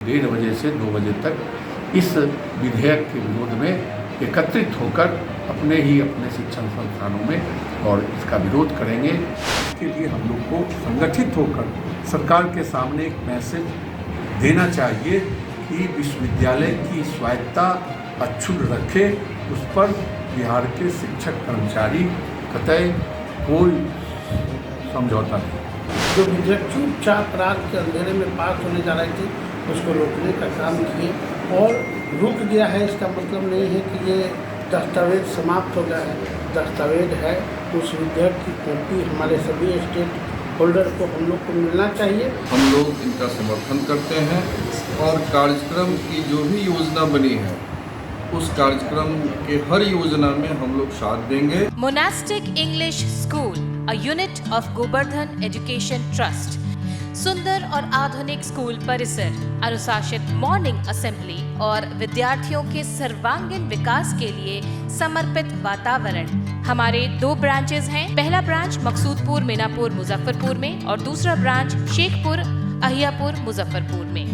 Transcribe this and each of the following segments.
1:30 से 2 बजे तक इस विधेयक के विरोध में एकत्रित होकर अपने शिक्षण संस्थानों में और इसका विरोध करेंगे। इसके लिए हम लोग को संगठित होकर सरकार के सामने एक मैसेज देना चाहिए कि विश्वविद्यालय की स्वायत्तता अक्षुण्ण रखे, उस पर बिहार के शिक्षक कर्मचारी कतई कोई समझौता नहीं। जो विधेयक चुपचाप रात के अंधेरे में पास होने जा रही थी उसको रोकने का काम किए और रुक गया है। इसका मतलब नहीं है कि ये दस्तावेज समाप्त हो गया है, दस्तावेज है। उस विधेयक की कॉपी हमारे सभी स्टेट होल्डर को हम लोग को मिलना चाहिए। हम लोग इनका समर्थन करते हैं और कार्यक्रम की जो भी योजना बनी है उस कार्यक्रम के हर योजना में हम लोग साथ देंगे। Monastic English school, a unit of Govardhan education trust. सुंदर और आधुनिक स्कूल परिसर, अनुशासित मॉर्निंग असेंबली और विद्यार्थियों के सर्वांगीण विकास के लिए समर्पित वातावरण। हमारे 2 ब्रांचेस हैं। पहला ब्रांच मकसूदपुर मीनापुर मुजफ्फरपुर में और दूसरा ब्रांच शेखपुर अहियापुर मुजफ्फरपुर में।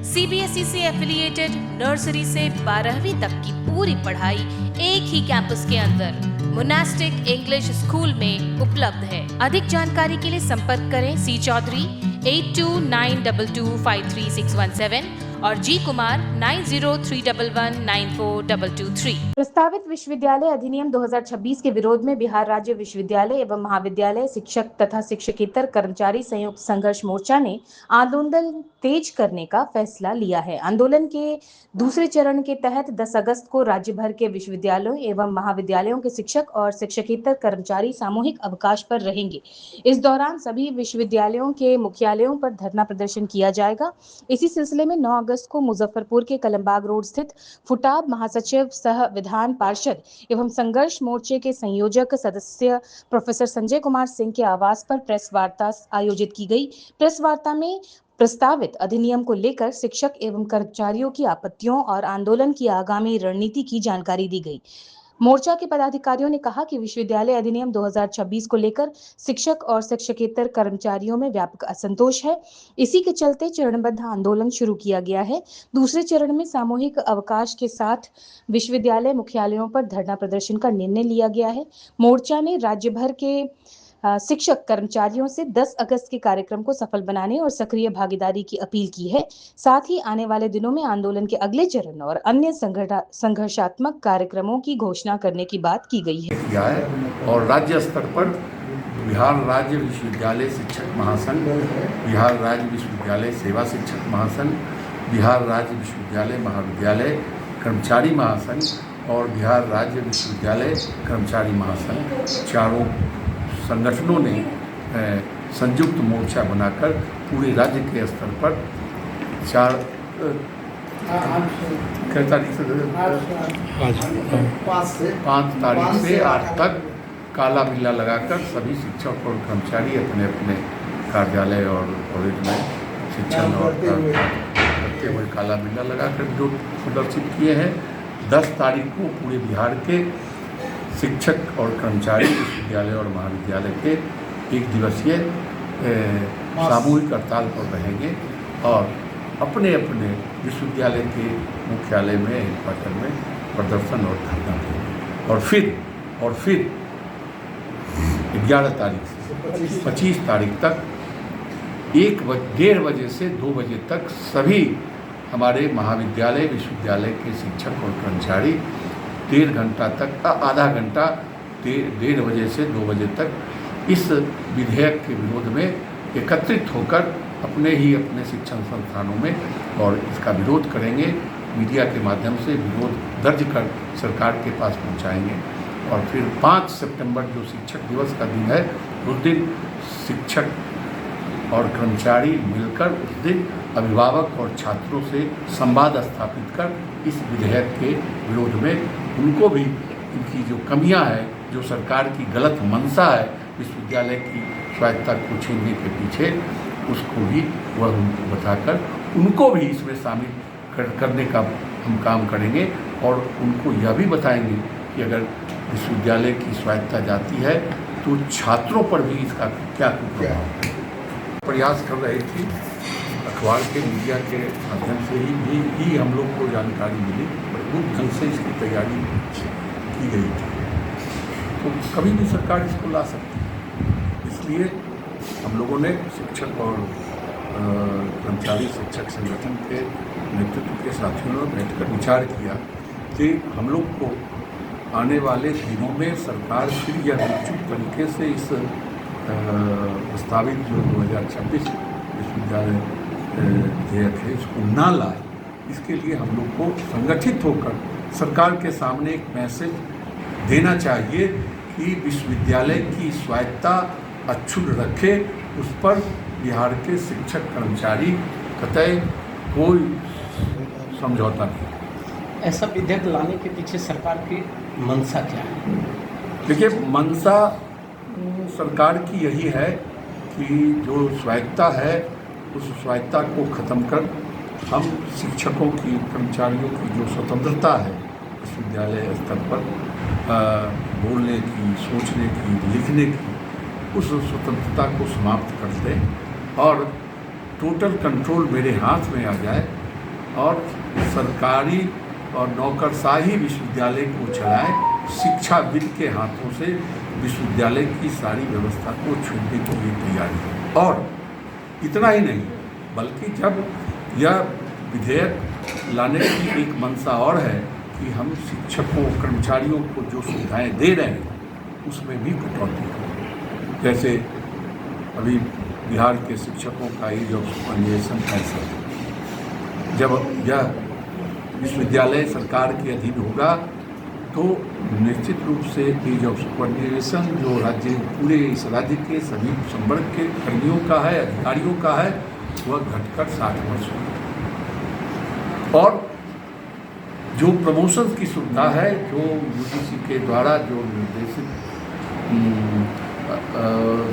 CBSE से एफिलिएटेड नर्सरी से 12वीं तक की पूरी पढ़ाई एक ही कैंपस के अंदर मोनास्टिक इंग्लिश स्कूल में उपलब्ध है। अधिक जानकारी के लिए संपर्क करें C चौधरी 8292253617 और G कुमार 9031194223। प्रस्तावित विश्वविद्यालय अधिनियम 2026 के विरोध में बिहार राज्य विश्वविद्यालय एवं महाविद्यालय शिक्षक तथा शिक्षकेतर कर्मचारी संयुक्त संघर्ष मोर्चा ने आंदोलन तेज करने का फैसला लिया है। आंदोलन के दूसरे चरण के तहत 10 अगस्त को राज्य भर के विश्वविद्यालयों एवं महाविद्यालयों के शिक्षक और शिक्षकेतर कर्मचारी सामूहिक अवकाश पर रहेंगे। इस दौरान सभी विश्वविद्यालयों के मुख्यालयों पर धरना प्रदर्शन किया जाएगा। इसी सिलसिले में 9 अगस्त को मुजफ्फरपुर के कलमबाग रोड स्थित फुटाब महासचिव सह विधान पार्षद एवं संघर्ष मोर्चे के संयोजक सदस्य प्रोफेसर संजय कुमार सिंह के आवास पर प्रेस वार्ता आयोजित की गई। प्रेस वार्ता में प्रस्तावित अधिनियम को लेकर शिक्षक एवं कर्मचारियों की आपत्तियों और आंदोलन की आगामी रणनीति की जानकारी दी गई। मोर्चा के पदाधिकारियों ने कहा कि विश्वविद्यालय अधिनियम 2026 को लेकर शिक्षक और शिक्षकेतर कर्मचारियों में व्यापक असंतोष है। इसी के चलते चरणबद्ध आंदोलन शुरू किया गया है। दूसरे चरण में सामूहिक अवकाश के साथ विश्वविद्यालय मुख्यालयों पर धरना प्रदर्शन का निर्णय लिया गया है। मोर्चा ने राज्य भर के शिक्षक कर्मचारियों से 10 अगस्त के कार्यक्रम को सफल बनाने और सक्रिय भागीदारी की अपील की है। साथ ही आने वाले दिनों में आंदोलन के अगले चरण और अन्य संघर्षात्मक कार्यक्रमों की घोषणा करने की बात की गई है। और राज्य स्तर पर बिहार राज्य विश्वविद्यालय शिक्षक महासंघ, बिहार राज्य विश्वविद्यालय सेवा शिक्षक महासंघ, बिहार राज्य विश्वविद्यालय महाविद्यालय कर्मचारी महासंघ और बिहार राज्य विश्वविद्यालय कर्मचारी महासंघ, चारों संगठनों ने संयुक्त मोर्चा बनाकर पूरे राज्य के स्तर पर 5 तारीख से 8 तक काला बिल्ला लगाकर सभी शिक्षक और कर्मचारी अपने अपने कार्यालय और कॉलेज में शिक्षण और करते हुए काला बिल्ला लगाकर विरोध प्रदर्शित किए हैं। 10 तारीख को पूरे बिहार के शिक्षक और कर्मचारी विश्वविद्यालय और महाविद्यालय के 1 दिवसीय सामूहिक हड़ताल पर रहेंगे और अपने अपने विश्वविद्यालय के मुख्यालय में हेडक्वार्टर में प्रदर्शन और धरना देंगे। और फिर 11 तारीख से 25 तारीख तक 1:30 बजे से 2 बजे तक सभी हमारे महाविद्यालय विश्वविद्यालय के शिक्षक और कर्मचारी 1.5 घंटा तक, आधा घंटा 1:30 बजे से 2 बजे तक इस विधेयक के विरोध में एकत्रित होकर अपने शिक्षण संस्थानों में और इसका विरोध करेंगे। मीडिया के माध्यम से विरोध दर्ज कर सरकार के पास पहुंचाएंगे। और फिर 5 सितंबर जो शिक्षक दिवस का दिन है, उस दिन शिक्षक और कर्मचारी मिलकर उस दिन अभिभावक और छात्रों से संवाद स्थापित कर इस विधेयक के विरोध में उनको भी इनकी जो कमियां हैं, जो सरकार की गलत मंशा है विश्वविद्यालय की स्वायत्तता को छीनने के पीछे, उसको भी वह उनको बताकर उनको भी इसमें शामिल करने का हम काम करेंगे। और उनको यह भी बताएंगे कि अगर विश्वविद्यालय की स्वायत्तता जाती है तो छात्रों पर भी इसका क्या कुप्रभाव प्रयास कर रही थी। अखबार के मीडिया के माध्यम से ही हम लोग को जानकारी मिली। मजबूत ढंग से इसकी तैयारी की गई थी, तो कभी भी सरकार इसको ला सकती है। इसलिए हम लोगों ने शिक्षक और कर्मचारी शिक्षक संगठन के नेतृत्व के साथियों ने बैठकर विचार किया कि हम लोग को आने वाले दिनों में सरकार फिर यह निश्चित तरीके से इस प्रस्तावित जो 2026 विश्वविद्यालय विधेयक है इसको ना लाए, इसके लिए हम लोग को संगठित होकर सरकार के सामने एक मैसेज देना चाहिए कि विश्वविद्यालय की स्वायत्तता अक्षुण्ण रखे, उस पर बिहार के शिक्षक कर्मचारी कतई कोई समझौता नहीं। ऐसा विधेयक लाने के पीछे सरकार की मंशा क्या है? देखिए, मंशा सरकार की यही है कि जो स्वायत्तता है उस स्वायत्तता को ख़त्म कर हम शिक्षकों की, कर्मचारियों की जो स्वतंत्रता है विश्वविद्यालय स्तर पर बोलने की, सोचने की, लिखने की, उस स्वतंत्रता को समाप्त कर दें और टोटल कंट्रोल मेरे हाथ में आ जाए और सरकारी और नौकरशाही विश्वविद्यालय को चलाएं, शिक्षाविद के हाथों से विश्वविद्यालय की सारी व्यवस्था को छूटने के लिए तैयारी है। और इतना ही नहीं, बल्कि जब यह विधेयक लाने की एक मंशा और है कि हम शिक्षकों, कर्मचारियों को जो सुविधाएं दे रहे हैं उसमें भी कटौती करें। जैसे अभी बिहार के शिक्षकों का एज ऑफ सुपरविजन 65 है। जब यह विश्वविद्यालय सरकार के अधीन होगा तो निश्चित रूप से एज ऑफ सुपरविजन जो पूरे इस राज्य के सभी संवर्ग के कर्मियों का है, अधिकारियों का है, वह घटकर 60 वर्ष होगा। और जो प्रमोशन की सुविधा है, जो यूजीसी के द्वारा जो निर्देशित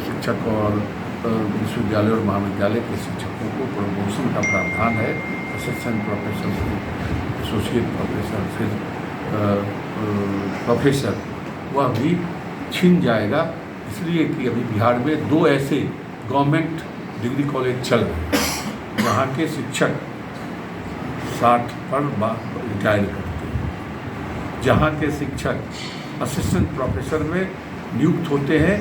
शिक्षक और विश्वविद्यालय और महाविद्यालय के शिक्षकों को प्रमोशन का प्रावधान है, असिस्टेंट प्रोफेसर से एसोसिएट प्रोफेसर, फिर प्रोफेसर, वह भी छिन जाएगा। इसलिए कि अभी बिहार में 2 ऐसे गवर्नमेंट डिग्री कॉलेज चल रहे हैं जहाँ के शिक्षक 60 पर रिटायर करते हैं, जहाँ के शिक्षक असिस्टेंट प्रोफेसर में नियुक्त होते हैं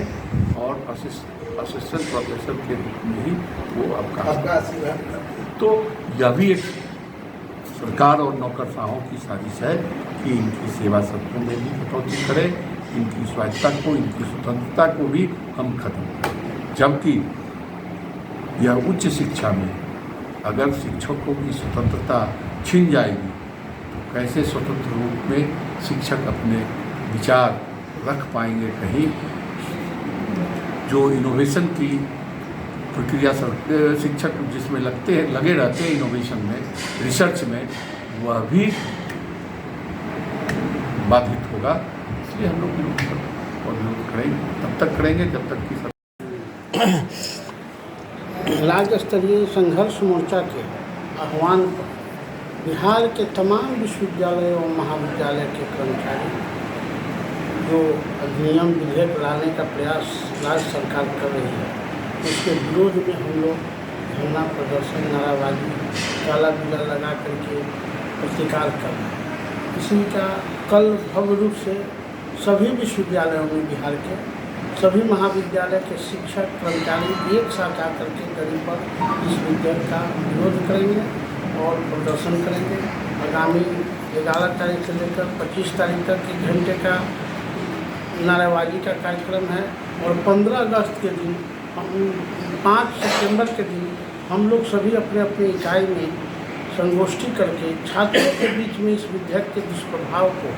और असिस्टेंट प्रोफेसर के रूप में ही वो अवकाश। तो यह भी एक सरकार और नौकरशाहों की साजिश है कि इनकी सेवा शर्तों में भी कटौती करें, इनकी स्वायत्तता को, इनकी स्वतंत्रता को भी हम खत्म करें। जबकि यह उच्च शिक्षा में अगर शिक्षकों की स्वतंत्रता छिन जाएगी तो कैसे स्वतंत्र रूप में शिक्षक अपने विचार रख पाएंगे? कहीं जो इनोवेशन की प्रक्रिया शिक्षक जिसमें लगे रहते हैं इनोवेशन में, रिसर्च में, वह भी बाधित होगा। इसलिए हम लोग विरोध करेंगे, तब तक करेंगे जब तक कि राज्य स्तरीय संघर्ष मोर्चा के आह्वान पर बिहार के तमाम विश्वविद्यालय और महाविद्यालय के कर्मचारी जो अधिनियम विधेयक लाने का प्रयास राज्य सरकार कर रही है, उसके विरोध में हम लोग धरना प्रदर्शन, नाराबाजी, काला बिल्ला लगा करके प्रतिकार कर रहे हैं। इसी का कल भव्य रूप से सभी विश्वविद्यालयों में बिहार के सभी महाविद्यालय के शिक्षक कर्मचारी एक साथ आकर के करीब पर इस विधेयक का विरोध करेंगे और प्रदर्शन करेंगे। आगामी 11 तारीख से लेकर 25 तारीख तक 1 घंटे का नारेबाजी का कार्यक्रम है और 15 अगस्त के दिन, 5 सितंबर के दिन हम लोग सभी अपने अपने इकाई में संगोष्ठी करके छात्रों के बीच में इस विधेयक के दुष्प्रभाव को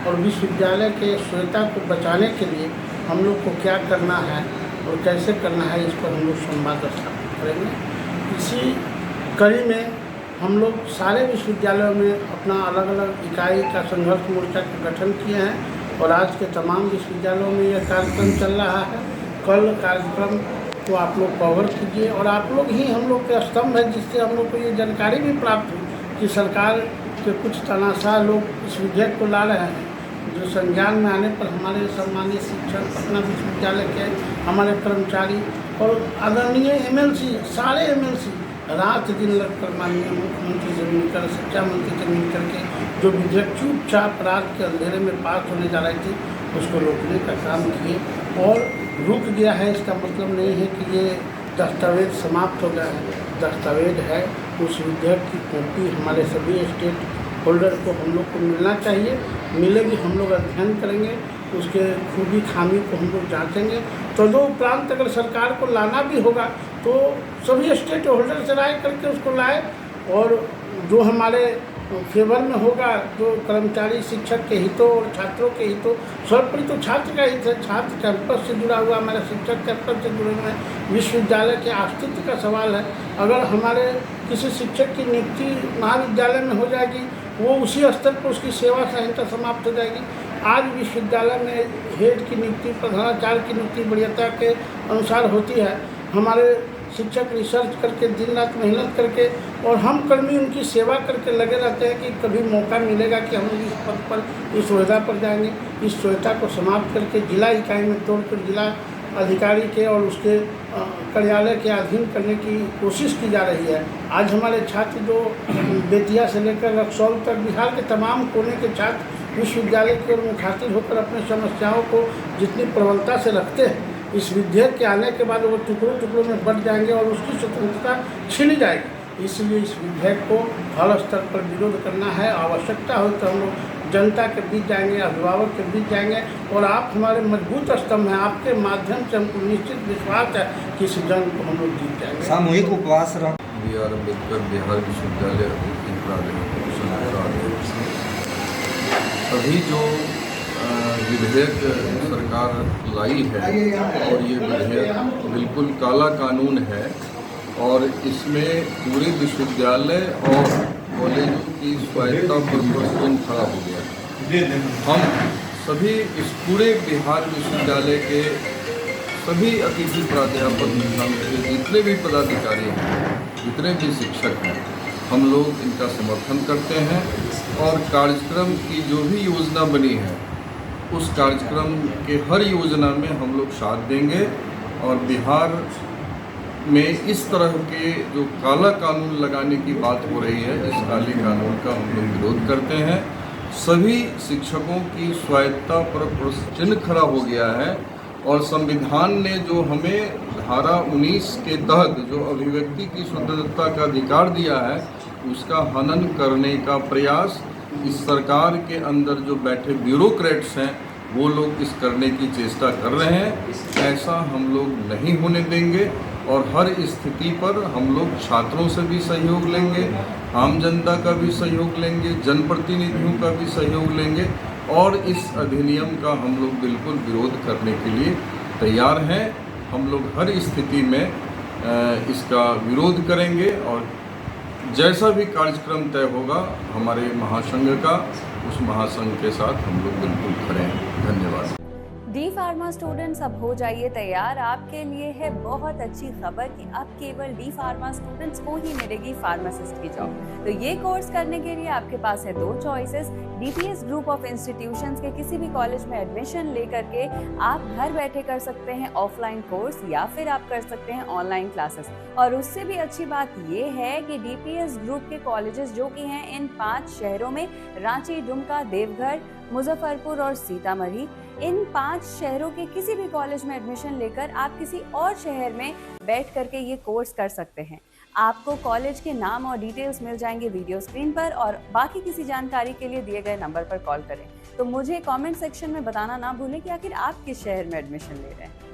और विश्वविद्यालय के श्वेता को बचाने के लिए हम लोग को क्या करना है और कैसे करना है, इस पर हम लोग संवाद स्थापित करेंगे। इसी कड़ी में हम लोग सारे विश्वविद्यालयों में अपना अलग अलग इकाई का संघर्ष मोर्चा का गठन किए हैं और आज के तमाम विश्वविद्यालयों में यह कार्यक्रम चल रहा है। कल कार्यक्रम को आप लोग कवर कीजिए और आप लोग ही हम लोग के स्तंभ है, जिससे हम लोग को ये जानकारी भी प्राप्त हुई कि सरकार के कुछ तानाशाह लोग इस विधेयक को ला रहे हैं, जो संज्ञान में आने पर हमारे सम्मानीय शिक्षक, पटना विश्वविद्यालय के हमारे कर्मचारी और आदरणीय MLC, सारे MLC रात दिन लड़कर माननीय मुख्यमंत्री से मिलकर, शिक्षा मंत्री से मिलकर के जो विधेयक चुपचाप रात के अंधेरे में पास होने जा रही थी उसको रोकने का काम किए और रुक गया है। इसका मतलब नहीं है कि ये दस्तावेज समाप्त हो गया है, दस्तावेज है। उस विधेयक की कॉपी हमारे सभी स्टेट होल्डर को हम लोग को मिलना चाहिए, मिलेगी, हम लोग अध्ययन करेंगे, उसके खूबी खामी को हम लोग जाँचेंगे। तदुपरांत अगर सरकार को लाना भी होगा तो सभी स्टेट होल्डर से राय करके उसको लाए और जो हमारे फेवर में होगा, जो कर्मचारी शिक्षक के हितों और छात्रों के हितों, सर्वोपरि तो छात्र का हित है। छात्र कैंपस से जुड़ा हुआ, हमारे शिक्षक कैंपस से जुड़े हुए हैं, विश्वविद्यालय के अस्तित्व का सवाल है। अगर हमारे किसी शिक्षक की नियुक्ति महाविद्यालय में हो जाएगी, वो उसी स्तर पर उसकी सेवा संहिता समाप्त हो जाएगी। आज विश्वविद्यालय में हेड की नियुक्ति, प्रधानाचार्य की नियुक्ति वरीयता के अनुसार होती है। हमारे शिक्षक रिसर्च करके दिन रात मेहनत करके और हम कर्मी उनकी सेवा करके लगे रहते हैं कि कभी मौका मिलेगा कि हम इस पद पर, इस सुविधा पर जाएंगे। इस सुविधा को समाप्त करके जिला इकाई में तोड़कर जिला अधिकारी के और उसके कार्यालय के अधीन करने की कोशिश की जा रही है। आज हमारे छात्र जो बेतिया से लेकर रक्सौल तक बिहार के तमाम कोने के छात्र विश्वविद्यालय की ओर मुखातिब होकर अपनी समस्याओं को जितनी प्रबलता से रखते हैं, इस विधेयक के आने के बाद वो टुकड़ों टुकड़ों में बढ़ जाएंगे और उसकी स्वतंत्रता छीनी जाएगी। इसलिए इस विधेयक को हर स्तर पर विरोध करना है। आवश्यकता हो तो हम लोग जनता के बीच जाएंगे, अभिभावक के बीच जाएंगे और आप हमारे मजबूत स्तंभ हैं। आपके माध्यम से हमको निश्चित विश्वास है कि इस जंग को हम लोग जीत जाएंगे। सामूहिक उपवास रहा BR अम्बेडकर बिहार विश्वविद्यालय अभी जो विधेयक सरकार लाई है और ये विधेयक बिल्कुल काला कानून है और इसमें पूरे विश्वविद्यालय और कॉलेजों की स्वायत्तता पर प्रश्न खड़ा हो गया। हम सभी इस पूरे बिहार विश्वविद्यालय के सभी अतिथि प्राध्यापक के जितने भी पदाधिकारी हैं, जितने भी शिक्षक हैं, हम लोग इनका समर्थन करते हैं और कार्यक्रम की जो भी योजना बनी है उस कार्यक्रम के हर योजना में हम लोग साथ देंगे और बिहार में इस तरह के जो काला कानून लगाने की बात हो रही है, इस काले कानून का हम लोग विरोध करते हैं। सभी शिक्षकों की स्वायत्तता पर प्रश्न चिन्ह खड़ा हो गया है और संविधान ने जो हमें धारा 19 के तहत जो अभिव्यक्ति की स्वतंत्रता का अधिकार दिया है, उसका हनन करने का प्रयास इस सरकार के अंदर जो बैठे ब्यूरोक्रेट्स हैं वो लोग इस करने की चेष्टा कर रहे हैं। ऐसा हम लोग नहीं होने देंगे और हर स्थिति पर हम लोग छात्रों से भी सहयोग लेंगे, आम जनता का भी सहयोग लेंगे, जनप्रतिनिधियों का भी सहयोग लेंगे और इस अधिनियम का हम लोग बिल्कुल विरोध करने के लिए तैयार हैं। हम लोग हर स्थिति में इसका विरोध करेंगे और जैसा भी कार्यक्रम तय होगा हमारे महासंघ का, उस महासंघ के साथ हम लोग बिल्कुल खड़े हैं। धन्यवाद। डी फार्मा स्टूडेंट्स, अब हो जाइए तैयार। आपके लिए है बहुत अच्छी खबर कि अब केवल डी फार्मा स्टूडेंट्स को ही मिलेगी फार्मासिस्ट की जॉब। तो ये कोर्स करने के लिए आपके पास है दो choices. DPS group of institutions के किसी भी कॉलेज में एडमिशन लेकर के आप घर बैठे कर सकते हैं ऑफलाइन कोर्स या फिर आप कर सकते हैं ऑनलाइन क्लासेस। और उससे भी अच्छी बात ये है कि डीपीएस ग्रुप के कॉलेजेस जो कि हैं इन 5 शहरों में, रांची, दुमका, देवघर, मुजफ्फरपुर और सीतामढ़ी, इन 5 शहरों के किसी भी कॉलेज में एडमिशन लेकर आप किसी और शहर में बैठ करके ये कोर्स कर सकते हैं। आपको कॉलेज के नाम और डिटेल्स मिल जाएंगे वीडियो स्क्रीन पर और बाकी किसी जानकारी के लिए दिए गए नंबर पर कॉल करें। तो मुझे कमेंट सेक्शन में बताना ना भूलें कि आखिर आप किस शहर में एडमिशन ले रहे हैं।